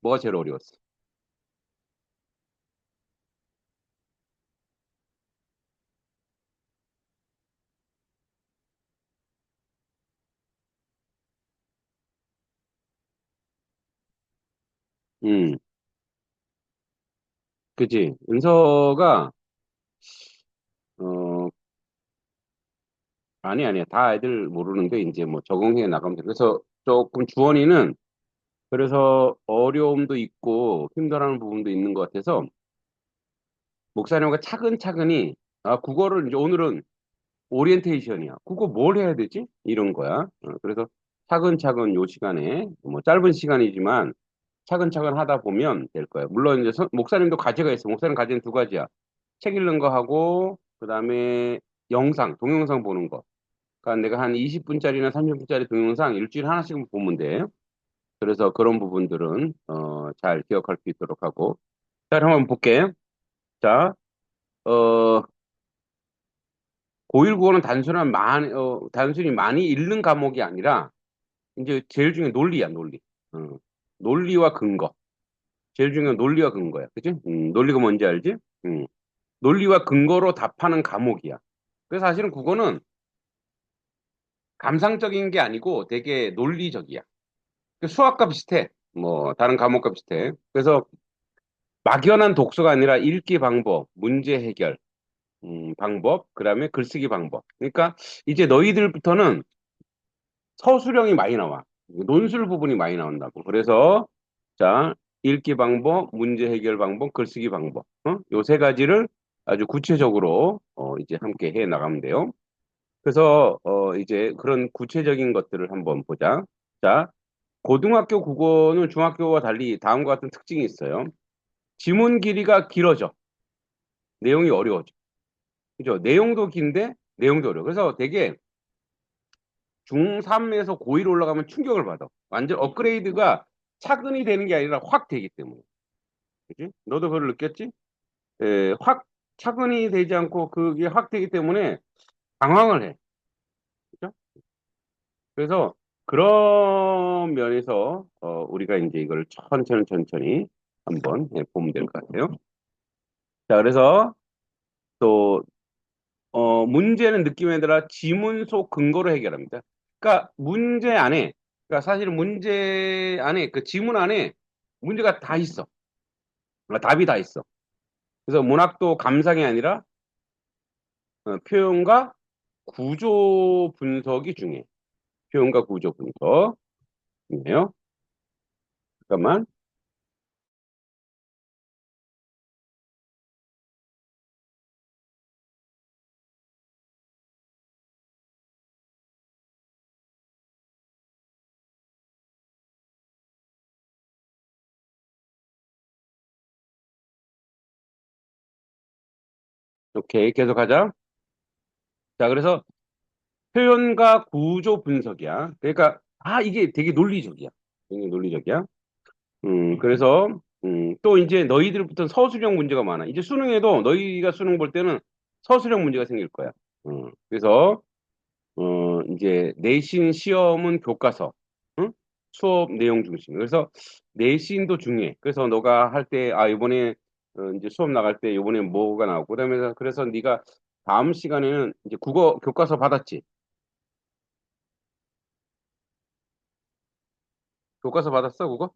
뭐가 제일 어려웠어? 음, 그치. 은서가, 어, 아니야. 다 애들 모르는 게 이제 뭐 적응해 나가면 돼. 그래서 조금 주원이는 그래서 어려움도 있고 힘들어하는 부분도 있는 것 같아서 목사님과 차근차근히 국어를 이제 오늘은 오리엔테이션이야. 국어 뭘 해야 되지? 이런 거야. 그래서 차근차근 요 시간에 뭐 짧은 시간이지만 차근차근 하다 보면 될 거야. 물론 이제 목사님도 과제가 있어. 목사님 과제는 두 가지야. 책 읽는 거 하고 그다음에 동영상 보는 거. 그러니까 내가 한 20분짜리나 30분짜리 동영상 일주일에 하나씩 보면 돼. 그래서 그런 부분들은 잘 기억할 수 있도록 하고. 자, 그럼 한번 볼게. 자, 어, 고1 국어는 단순히 많이 읽는 과목이 아니라 이제 제일 중요한 논리야, 논리. 어, 논리와 근거. 제일 중요한 논리와 근거야. 그치? 논리가 뭔지 알지? 음, 논리와 근거로 답하는 과목이야. 그래서 사실은 국어는 감상적인 게 아니고 되게 논리적이야. 그 수학과 비슷해. 뭐, 다른 과목과 비슷해. 그래서 막연한 독서가 아니라 읽기 방법, 문제 해결, 방법, 그 다음에 글쓰기 방법. 그러니까 이제 너희들부터는 서술형이 많이 나와. 논술 부분이 많이 나온다고. 그래서, 자, 읽기 방법, 문제 해결 방법, 글쓰기 방법. 요 세 가지를 아주 구체적으로, 이제 함께 해 나가면 돼요. 그래서, 이제 그런 구체적인 것들을 한번 보자. 자, 고등학교 국어는 중학교와 달리 다음과 같은 특징이 있어요. 지문 길이가 길어져. 내용이 어려워져. 그죠? 내용도 긴데 내용도 어려워. 그래서 되게 중3에서 고1 올라가면 충격을 받아. 완전 업그레이드가 차근히 되는 게 아니라 확 되기 때문에. 그지? 너도 그걸 느꼈지? 확 차근히 되지 않고 그게 확 되기 때문에 당황을 해. 그죠? 그래서 그런 면에서 우리가 이제 이걸 천천히 한번 보면 될 것 같아요. 자, 그래서 또 문제는 느낌에 따라 지문 속 근거로 해결합니다. 그러니까 문제 안에, 그러니까 사실은 문제 안에, 그 지문 안에 문제가 다 있어. 답이 다 있어. 그래서 문학도 감상이 아니라 표현과 구조 분석이 중요해. 표현과 구조 분석. 중요해요. 잠깐만. 오케이. 계속 하자. 자, 그래서 표현과 구조 분석이야. 그러니까, 이게 되게 논리적이야. 되게 논리적이야. 그래서, 또 이제 너희들부터 서술형 문제가 많아. 이제 수능에도 너희가 수능 볼 때는 서술형 문제가 생길 거야. 그래서, 이제 내신 시험은 교과서, 응? 수업 내용 중심. 그래서 내신도 중요해. 그래서 너가 할 때, 이번에, 이제 수업 나갈 때 이번에 뭐가 나오고, 그다음에 그래서 네가 다음 시간에는 이제 국어 교과서 받았지? 교과서 받았어, 그거?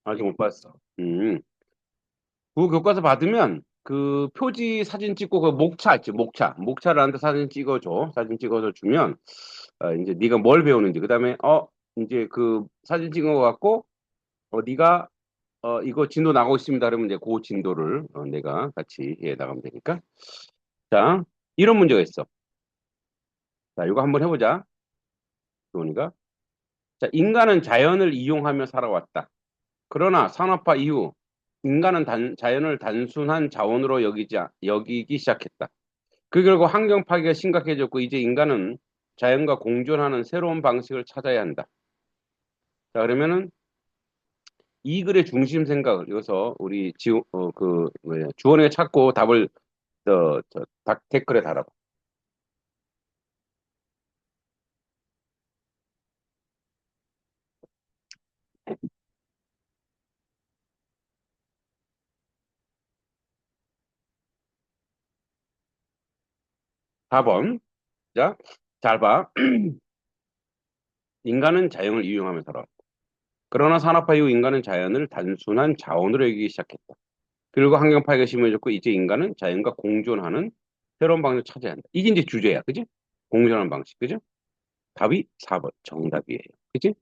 아직 못 받았어. 그 교과서 받으면 그 표지 사진 찍고 그 목차 있지 목차를 한테 사진 찍어줘 사진 찍어서 주면 이제 네가 뭘 배우는지 그다음에 이제 그 사진 찍은 거 갖고 네가 이거 진도 나가고 있습니다 그러면 이제 그 진도를 내가 같이 해 나가면 되니까 자 이런 문제가 있어 자 이거 한번 해보자 그러니까 자 인간은 자연을 이용하며 살아왔다 그러나 산업화 이후 인간은 자연을 단순한 자원으로 여기기 시작했다. 그 결과 환경 파괴가 심각해졌고 이제 인간은 자연과 공존하는 새로운 방식을 찾아야 한다. 자, 그러면은 이 글의 중심 생각을 여기서 우리 주원이가 찾고 답을 댓글에 달아봐. 4번. 자, 잘 봐. 인간은 자연을 이용하며 살아왔다. 그러나 산업화 이후 인간은 자연을 단순한 자원으로 여기기 시작했다. 그리고 환경 파괴가 심해졌고 이제 인간은 자연과 공존하는 새로운 방식을 찾아야 한다. 이게 이제 주제야. 그지? 공존하는 방식. 그죠? 답이 4번 정답이에요. 그치?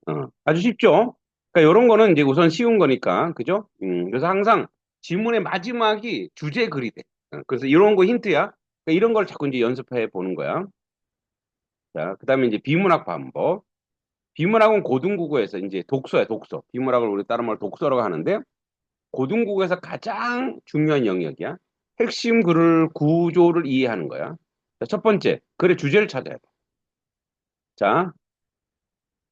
아주 쉽죠? 그러니까 이런 거는 이제 우선 쉬운 거니까. 그죠? 그래서 항상 지문의 마지막이 주제 글이 돼. 그래서 이런 거 힌트야. 그러니까 이런 걸 자꾸 이제 연습해 보는 거야. 자, 그 다음에 이제 비문학 반복. 비문학은 고등국어에서 이제 독서야, 독서. 비문학을 우리 다른 말로 독서라고 하는데, 고등국어에서 가장 중요한 영역이야. 핵심 글을, 구조를 이해하는 거야. 자, 첫 번째, 글의 주제를 찾아야 돼. 자,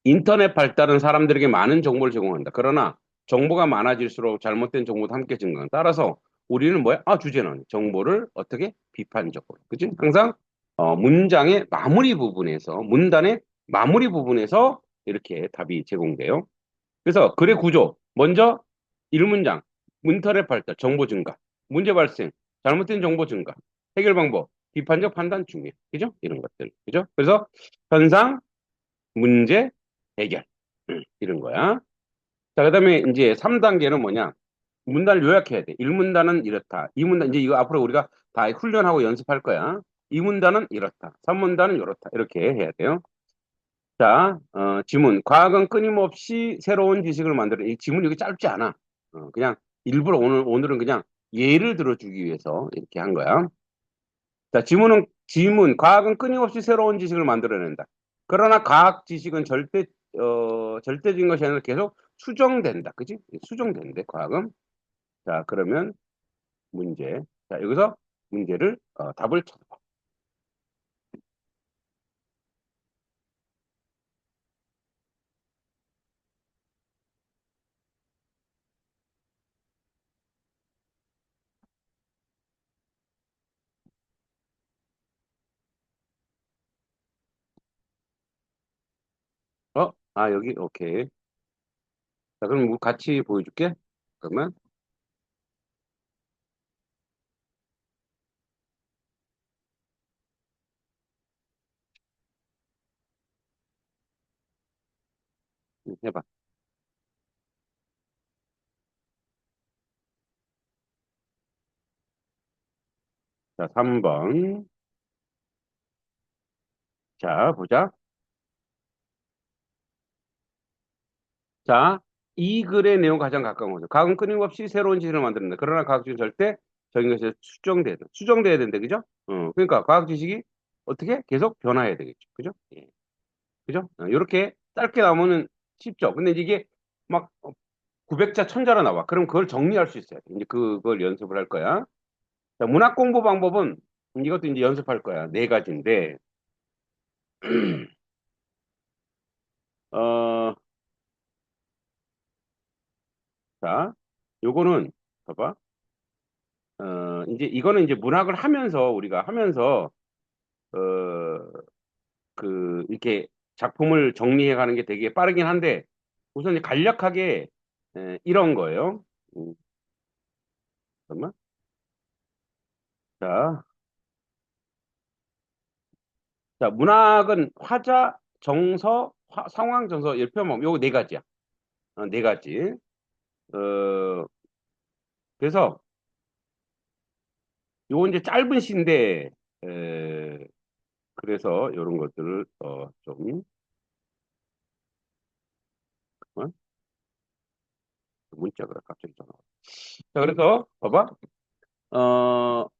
인터넷 발달은 사람들에게 많은 정보를 제공한다. 그러나 정보가 많아질수록 잘못된 정보도 함께 증가한다. 따라서 우리는 뭐야? 아, 주제는 정보를 어떻게 비판적으로. 그치? 항상 문장의 마무리 부분에서, 문단의 마무리 부분에서 이렇게 답이 제공돼요. 그래서 글의 구조. 먼저 1문장. 인터넷 발달, 정보 증가. 문제 발생, 잘못된 정보 증가. 해결 방법, 비판적 판단 중요. 그죠? 이런 것들. 그죠? 그래서 현상, 문제, 해결. 이런 거야. 자, 그 다음에 이제 3단계는 뭐냐? 문단을 요약해야 돼. 1문단은 이렇다. 2문단, 이제 이거 앞으로 우리가 다 훈련하고 연습할 거야. 2문단은 이렇다. 3문단은 이렇다. 이렇게 해야 돼요. 자, 지문. 과학은 끊임없이 새로운 지식을 만들어. 이 지문 여기 짧지 않아. 그냥 일부러 오늘은 그냥 예를 들어주기 위해서 이렇게 한 거야. 자, 과학은 끊임없이 새로운 지식을 만들어낸다. 그러나 과학 지식은 절대적인 것이 아니라 계속 수정된다. 그지? 수정된대, 과학은. 자, 그러면 문제. 자, 여기서 문제를, 답을 찾아봐. 여기, 오케이. 자, 그럼 우리 같이 보여줄게. 그러면, 해봐. 자, 3번. 자, 보자. 자, 이 글의 내용 가장 가까운 거죠. 과학은 끊임없이 새로운 지식을 만드는다. 그러나 과학 지식은 절대 적인 것이 수정돼야 된다. 그죠? 그러니까 과학 지식이 어떻게 계속 변화해야 되겠죠. 그죠? 예. 그죠? 이렇게 짧게 나오면은 쉽죠. 근데 이게 막 900자, 1000자로 나와. 그럼 그걸 정리할 수 있어요. 이제 그걸 연습을 할 거야. 자, 문학 공부 방법은 이것도 이제 연습할 거야. 네 가지인데, 어, 자, 요거는 봐봐. 이제 이거는 이제 문학을 하면서 우리가 하면서 어, 이렇게 작품을 정리해 가는 게 되게 빠르긴 한데 우선 이제 간략하게 이런 거예요. 잠깐만. 자, 자, 문학은 화자, 정서, 상황, 정서, 일편목 요거 네 가지야. 네 가지. 어, 그래서 요거 이제 짧은 시인데 그래서 이런 것들을 좀 문자가 갑자기 전화. 자, 그래서 봐봐.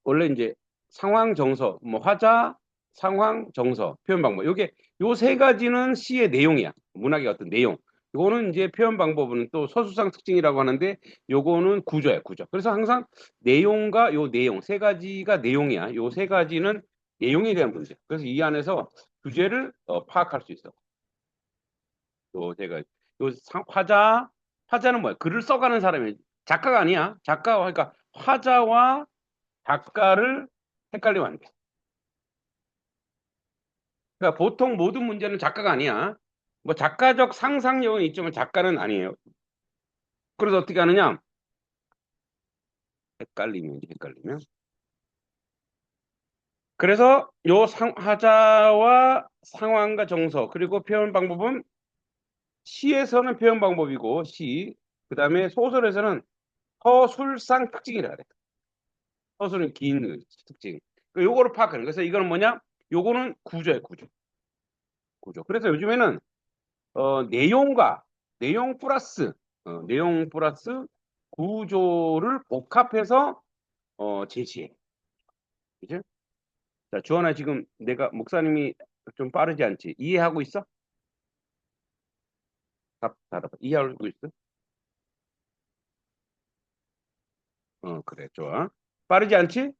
원래 이제 상황 정서, 뭐 화자, 상황 정서, 표현 방법. 요 세 가지는 시의 내용이야. 문학의 어떤 내용. 요거는 이제 표현 방법은 또 서술상 특징이라고 하는데 요거는 구조야, 구조. 그래서 항상 내용과 요 내용 세 가지가 내용이야. 요 세 가지는 내용에 대한 문제. 그래서 이 안에서 주제를 파악할 수 있어. 요 제가 화자는 뭐야? 글을 써가는 사람이 작가가 아니야. 그러니까 화자와 작가를 헷갈리면 안 돼. 그러니까 보통 모든 문제는 작가가 아니야. 뭐 작가적 상상력은 있지만 작가는 아니에요. 그래서 어떻게 하느냐? 헷갈리면. 그래서 요 하자와 상황과 정서 그리고 표현 방법은 시에서는 표현 방법이고 시 그다음에 소설에서는 서술상 특징이라 그래. 서술은 긴 특징. 요거를 파악하는. 그래서 이거는 뭐냐? 요거는 구조야, 구조. 구조. 그래서 요즘에는 내용과 내용 플러스 내용 플러스 구조를 복합해서 제시해. 그죠? 자, 주원아 지금 내가 목사님이 좀 빠르지 않지? 이해하고 있어? 답 받아봐. 이해하고 있어? 그래, 좋아. 빠르지 않지?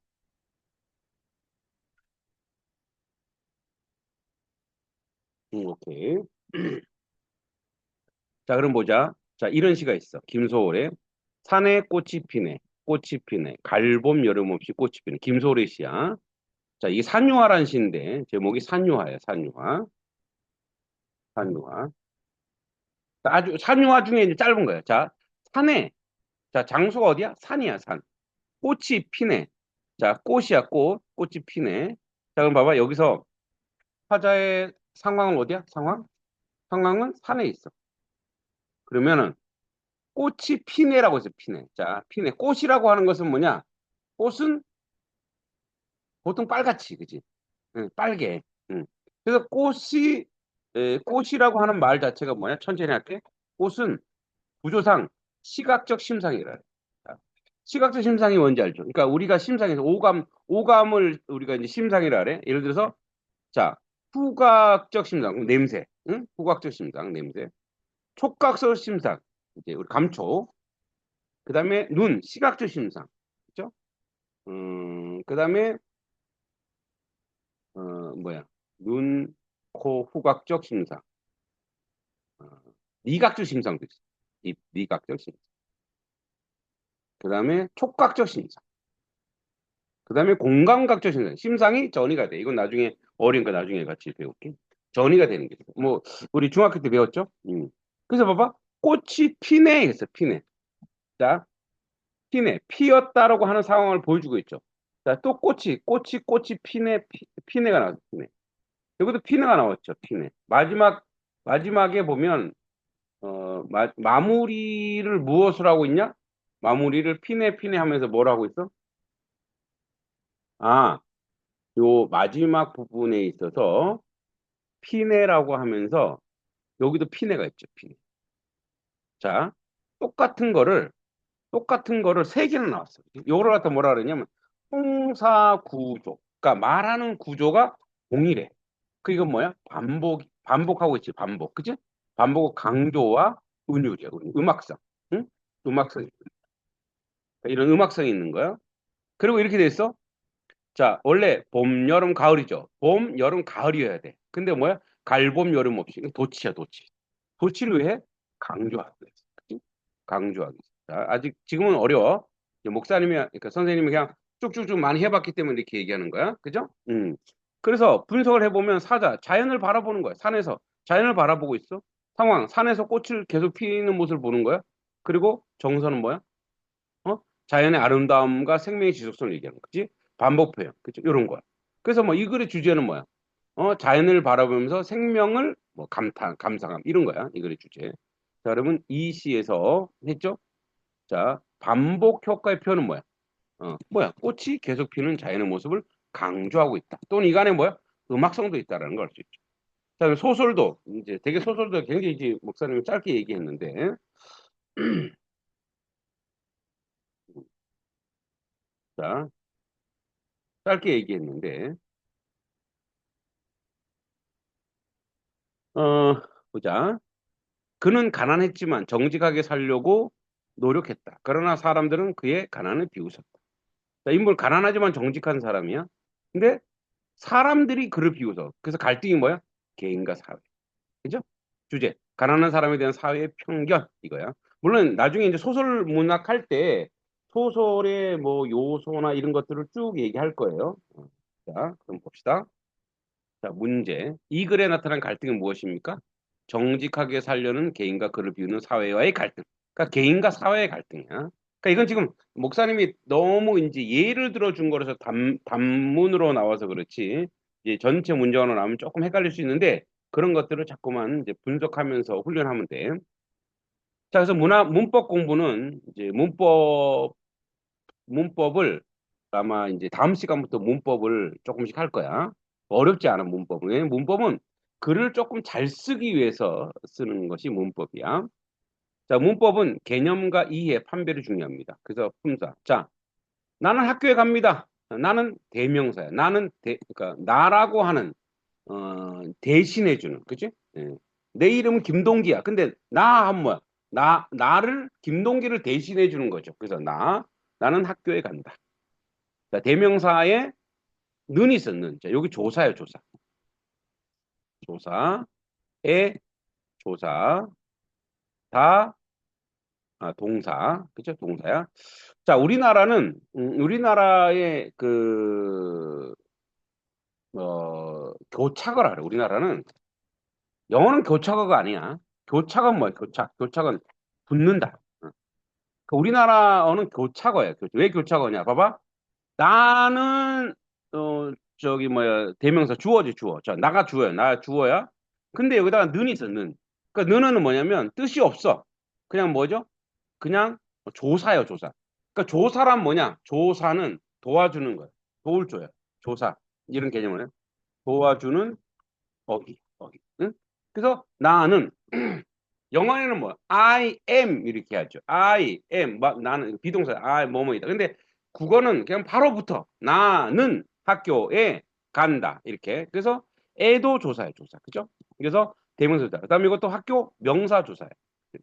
오케이. 자, 그럼 보자. 자, 이런 시가 있어. 김소월의 산에 꽃이 피네, 꽃이 피네, 갈봄 여름 없이 꽃이 피네. 김소월의 시야. 자, 이게 산유화란 시인데 제목이 산유화야, 산유화. 산유화. 자, 아주 산유화 중에 이제 짧은 거야. 자, 산에 자, 장소가 어디야? 산이야, 산. 꽃이 피네. 자, 꽃이야, 꽃. 꽃이 피네. 자, 그럼 봐봐. 여기서 화자의 상황은 어디야? 상황? 상황은 산에 있어. 그러면은 꽃이 피네라고 해서 피네. 자, 피네. 꽃이라고 하는 것은 뭐냐? 꽃은 보통 빨갛지, 그지? 응, 빨개. 응. 그래서 꽃이라고 하는 말 자체가 뭐냐? 천천히 할게. 꽃은 구조상 시각적 심상이라. 그래. 자, 시각적 심상이 뭔지 알죠? 그러니까 우리가 심상에서 오감을 우리가 이제 심상이라 그래. 예를 들어서, 자, 후각적 심상, 냄새. 응? 후각적 심상, 냄새. 촉각적 심상, 이제 우리 감촉. 그 다음에 눈, 시각적 심상. 그죠? 그 다음에, 뭐야. 눈, 코, 후각적 심상. 어, 미각적 심상도 있어. 미각적 심상. 그 다음에 촉각적 심상. 그 다음에 공감각적 심상. 심상이 전이가 돼. 이건 나중에 어려우니까 나중에 같이 배울게. 전이가 되는 게 있어. 뭐 우리 중학교 때 배웠죠? 그래서 봐봐. 꽃이 피네 했어. 피네. 자, 피네. 피었다라고 하는 상황을 보여주고 있죠. 자, 또 꽃이 피네. 피네가 나왔어. 피네. 여기도 피네가 나왔죠. 피네. 마지막에 보면 마무리를 무엇을 하고 있냐? 마무리를 피네 하면서 뭘 하고 있어? 아, 요 마지막 부분에 있어서 피네라고 하면서 여기도 피네가 있죠. 피네. 자, 똑같은 거를 세 개나 나왔어. 요거를 갖다 뭐라 그러냐면 통사구조. 그러니까 말하는 구조가 동일해. 그 이건 뭐야? 반복하고 있지. 반복. 그치? 반복 강조와 운율이야. 음악성. 응? 음악성. 이런 음악성이 있는 거야. 그리고 이렇게 돼 있어. 자, 원래 봄, 여름, 가을이죠. 봄, 여름, 가을이어야 돼. 근데 뭐야? 갈봄, 여름 없이. 이거 도치야, 도치. 도치를 왜 해? 강조하기 위해서. 그치? 강조하기 위해서. 자, 아직 지금은 어려워. 이제 목사님이, 그러니까 선생님이 그냥 쭉쭉쭉 많이 해봤기 때문에 이렇게 얘기하는 거야. 그죠? 그래서 분석을 해보면 자연을 바라보는 거야. 산에서. 자연을 바라보고 있어. 상황, 산에서 꽃을 계속 피는 모습을 보는 거야. 그리고 정서는 뭐야? 자연의 아름다움과 생명의 지속성을 얘기하는 거지. 반복 표현. 그죠? 이런 거야. 그래서 뭐 이 글의 주제는 뭐야? 자연을 바라보면서 생명을 뭐 감상함 이런 거야. 이 글의 주제. 자, 여러분 이 시에서 했죠? 자, 반복 효과의 표현은 뭐야? 뭐야? 꽃이 계속 피는 자연의 모습을 강조하고 있다. 또는 이간에 뭐야? 음악성도 있다라는 걸 알 수 있죠. 자, 그럼 소설도 이제 되게 소설도 굉장히 이제 목사님이 짧게 얘기했는데 자, 짧게 얘기했는데 어, 보자. 그는 가난했지만 정직하게 살려고 노력했다. 그러나 사람들은 그의 가난을 비웃었다. 자, 인물 가난하지만 정직한 사람이야. 근데 사람들이 그를 비웃어. 그래서 갈등이 뭐야? 개인과 사회. 그죠? 주제. 가난한 사람에 대한 사회의 편견 이거야. 물론 나중에 이제 소설 문학 할 때 소설의 뭐 요소나 이런 것들을 쭉 얘기할 거예요. 자, 그럼 봅시다. 자, 문제. 이 글에 나타난 갈등은 무엇입니까? 정직하게 살려는 개인과 그를 비우는 사회와의 갈등. 그러니까 개인과 사회의 갈등이야. 그러니까 이건 지금 목사님이 너무 이제 예를 들어준 거라서 단문으로 나와서 그렇지. 이제 전체 문장으로 나오면 조금 헷갈릴 수 있는데 그런 것들을 자꾸만 이제 분석하면서 훈련하면 돼. 자, 그래서 문법 공부는 이제 문법을 아마 이제 다음 시간부터 문법을 조금씩 할 거야. 어렵지 않은 문법은. 왜냐면 문법은 글을 조금 잘 쓰기 위해서 쓰는 것이 문법이야. 자, 문법은 개념과 이해, 판별이 중요합니다. 그래서 품사. 자, 나는 학교에 갑니다. 나는 대명사야. 그러니까 나라고 하는 대신해주는, 그치? 예. 내 이름은 김동기야. 근데 나 하면 뭐야? 나를 김동기를 대신해주는 거죠. 그래서 나는 학교에 간다. 자, 대명사에 는이 있는. 자, 여기 조사예요, 조사. 조사에 조사 다 동사, 그죠? 동사야. 자, 우리나라의 교착을 알아. 우리나라는 영어는 교착어가 아니야. 교착은 뭐야? 교착은 붙는다. 그 우리나라어는 교착어야. 왜 교착어냐? 봐봐. 나는 저기 뭐야 대명사 주어지 주어. 자, 나가 주어야. 나 주어야. 근데 여기다가 는이 있어. 는. 그러니까 는은 뭐냐면 뜻이 없어. 그냥 뭐죠? 그냥 조사요, 조사. 그러니까 조사란 뭐냐? 조사는 도와주는 거야. 도울 줘요. 조사. 이런 개념을 해. 도와주는 어기. 응? 그래서 나는 영어에는 뭐 I am 이렇게 하죠. I am 나는 비동사 I 뭐뭐이다. 근데 국어는 그냥 바로 붙어. 나는 학교에 간다. 이렇게. 그래서 애도 조사예요, 조사. 그죠? 그래서 대명사다. 그다음에 이것도 학교 명사 조사예요.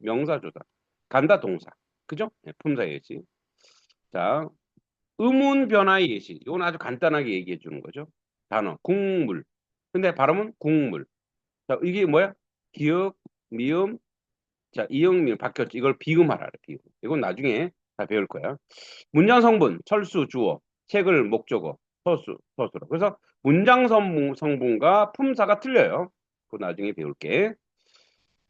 명사 조사. 간다 동사. 그죠? 네, 품사 예시. 자, 의문 변화의 예시. 이건 아주 간단하게 얘기해 주는 거죠. 단어 국물. 근데 발음은 국물. 자, 이게 뭐야? 기역, 미음, 자, 이응미음 바뀌었지. 이걸 비음하라. 비음. 이건 나중에 다 배울 거야. 문장 성분, 철수, 주어, 책을 목적어, 서술어. 그래서 문장 성분과 품사가 틀려요. 그거 나중에 배울게.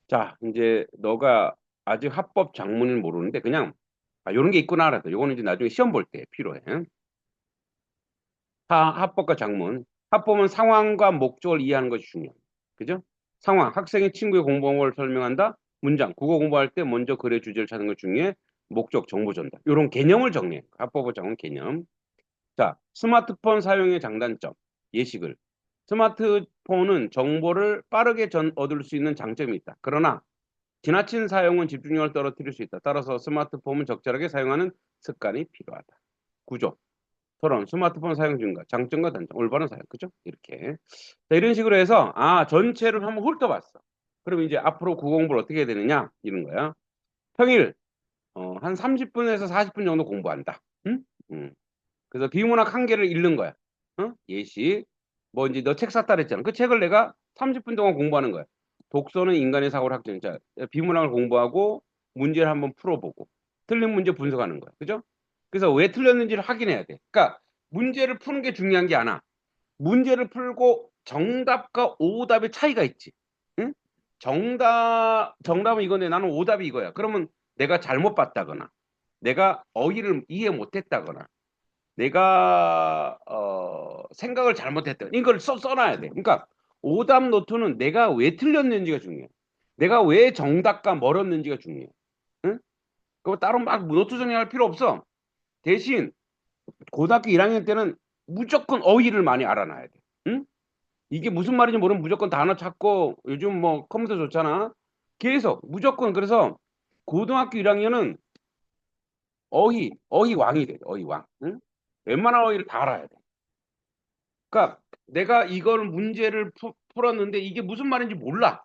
자, 이제 너가 아직 합법 작문을 모르는데 그냥 요런 게 있구나 알아서. 요거는 이제 나중에 시험 볼 때 필요해. 합법과 작문. 합법은 상황과 목적을 이해하는 것이 중요해. 그죠? 상황. 학생이 친구의 공부한 걸 설명한다. 문장. 국어 공부할 때 먼저 글의 주제를 찾는 것 중에 목적, 정보 전달. 이런 개념을 정리해. 합법과 작문 개념. 자, 스마트폰 사용의 장단점. 예시글. 스마트폰은 정보를 빠르게 얻을 수 있는 장점이 있다. 그러나 지나친 사용은 집중력을 떨어뜨릴 수 있다. 따라서 스마트폰은 적절하게 사용하는 습관이 필요하다. 구조. 토론, 스마트폰 사용 증가, 장점과 단점, 올바른 사용, 그죠? 이렇게. 자, 이런 식으로 해서, 전체를 한번 훑어봤어. 그럼 이제 앞으로 국어 공부를 어떻게 해야 되느냐? 이런 거야. 평일, 한 30분에서 40분 정도 공부한다. 응? 응. 그래서 비문학 한 개를 읽는 거야. 어? 예시. 뭐 이제 너 책 샀다 그랬잖아. 그 책을 내가 30분 동안 공부하는 거야. 독서는 인간의 사고를 확정. 자, 비문학을 공부하고 문제를 한번 풀어보고 틀린 문제 분석하는 거야. 그죠? 그래서 왜 틀렸는지를 확인해야 돼. 그러니까 문제를 푸는 게 중요한 게 아니야. 문제를 풀고 정답과 오답의 차이가 있지. 응? 정답은 이건데 나는 오답이 이거야. 그러면 내가 잘못 봤다거나 내가 어휘를 이해 못했다거나 내가 생각을 잘못했다. 이걸 써놔야 돼. 그러니까 오답 노트는 내가 왜 틀렸는지가 중요해. 내가 왜 정답과 멀었는지가 중요해. 응? 그거 따로 막 노트 정리할 필요 없어. 대신 고등학교 1학년 때는 무조건 어휘를 많이 알아놔야 돼. 응? 이게 무슨 말인지 모르면 무조건 단어 찾고 요즘 뭐 컴퓨터 좋잖아. 계속 무조건 그래서 고등학교 1학년은 어휘 왕이 돼. 어휘 왕. 응? 웬만한 어휘를 다 알아야 돼. 그러니까 내가 이걸 문제를 풀었는데 이게 무슨 말인지 몰라.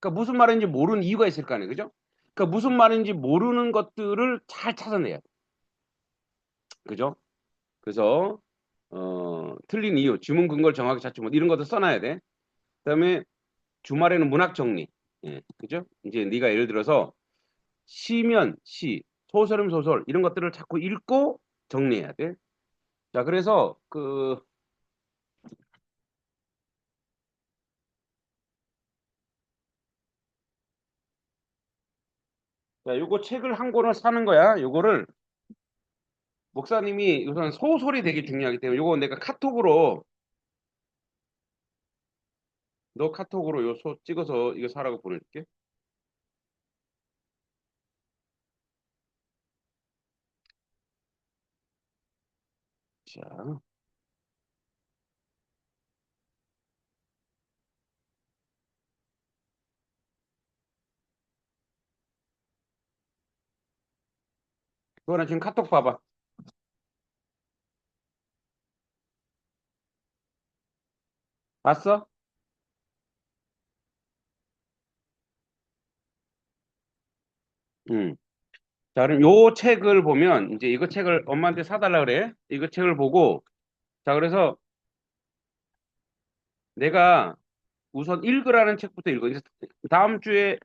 그러니까 무슨 말인지 모르는 이유가 있을 거 아니에요. 그죠? 그러니까 무슨 말인지 모르는 것들을 잘 찾아내야 돼. 그죠? 그래서 틀린 이유, 지문 근거를 정확히 찾지 못 이런 것도 써놔야 돼. 그다음에 주말에는 문학 정리. 예, 그죠? 이제 네가 예를 들어서 시면 시, 소설이면 소설 이런 것들을 자꾸 읽고 정리해야 돼. 자, 그래서 자, 요거 책을 한 권을 사는 거야. 요거를 목사님이 우선 소설이 되게 중요하기 때문에 요거 내가 카톡으로 너 카톡으로 요 소 찍어서 이거 사라고 보내줄게. 자, 그거는 지금 카톡 봐봐. 봤어? 응. 자, 그럼 요 책을 보면 이제 이거 책을 엄마한테 사달라 그래. 이거 책을 보고 자, 그래서 내가 우선 읽으라는 책부터 읽어. 이제 다음 주에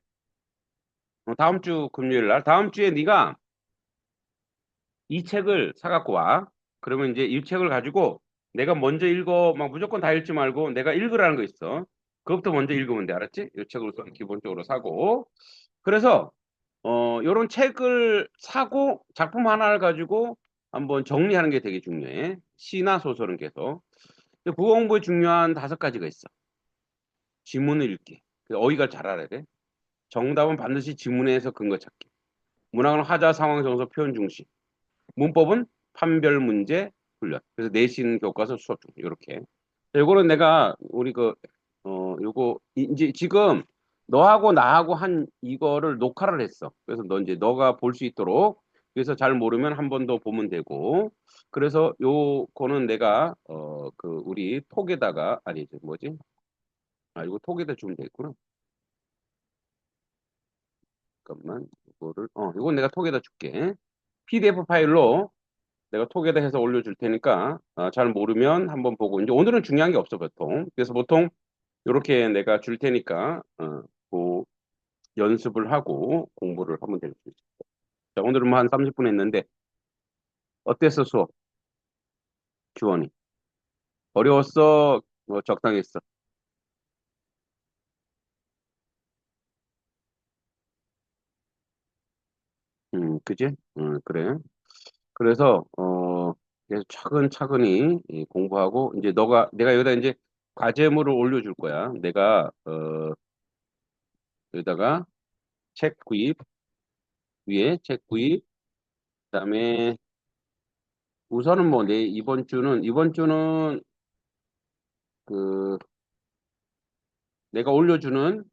다음 주 금요일 날 다음 주에 네가 이 책을 사갖고 와. 그러면 이제 이 책을 가지고 내가 먼저 읽어 막 무조건 다 읽지 말고 내가 읽으라는 거 있어. 그것부터 먼저 읽으면 돼. 알았지? 이 책을 우선 기본적으로 사고. 그래서 요런 책을 사고 작품 하나를 가지고 한번 정리하는 게 되게 중요해. 시나 소설은 계속. 근데 국어 공부에 중요한 5가지가 있어. 지문을 읽기. 그 어휘가 잘 알아야 돼. 정답은 반드시 지문에서 근거 찾기. 문학은 화자, 상황, 정서, 표현 중심. 문법은 판별 문제 훈련. 그래서 내신 교과서 수업 중 이렇게. 요거는 내가 우리 요거 이제 지금 너하고 나하고 한 이거를 녹화를 했어. 그래서 너 이제 너가 볼 수 있도록 그래서 잘 모르면 한 번 더 보면 되고. 그래서 요거는 내가 그 우리 톡에다가 아니 뭐지? 아 이거 톡에다 주면 되겠구나. 잠깐만 이거를 이건 내가 톡에다 줄게. PDF 파일로 내가 톡에다 해서 올려줄 테니까 잘 모르면 한번 보고 이제 오늘은 중요한 게 없어 보통. 그래서 보통 이렇게 내가 줄 테니까 그 연습을 하고 공부를 하면 될 수 있어. 자, 오늘은 뭐 한 30분 했는데 어땠어 수업? 주원이 어려웠어? 뭐 적당했어? 그지? 그래. 그래서 계속 차근차근히 공부하고 이제 내가 여기다 이제 과제물을 올려줄 거야. 내가 여기다가 책 구입 위에 책 구입 그다음에 우선은 뭐 내 이번 주는 그 내가 올려주는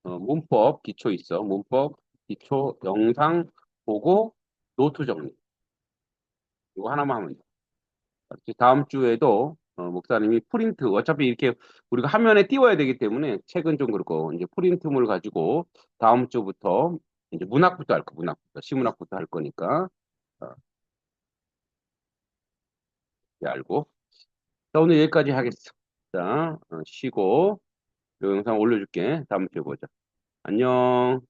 문법 기초 있어. 문법 기초 영상 보고 노트 정리. 이거 하나만 하면 돼. 알았지? 다음 주에도 목사님이 프린트 어차피 이렇게 우리가 화면에 띄워야 되기 때문에 책은 좀 그렇고 이제 프린트물 가지고 다음 주부터 이제 문학부터 할 거, 문학부터 시문학부터 할 거니까 어, 이제 알고. 자, 오늘 여기까지 하겠어. 자, 쉬고 이 영상 올려줄게. 다음 주에 보자. 안녕.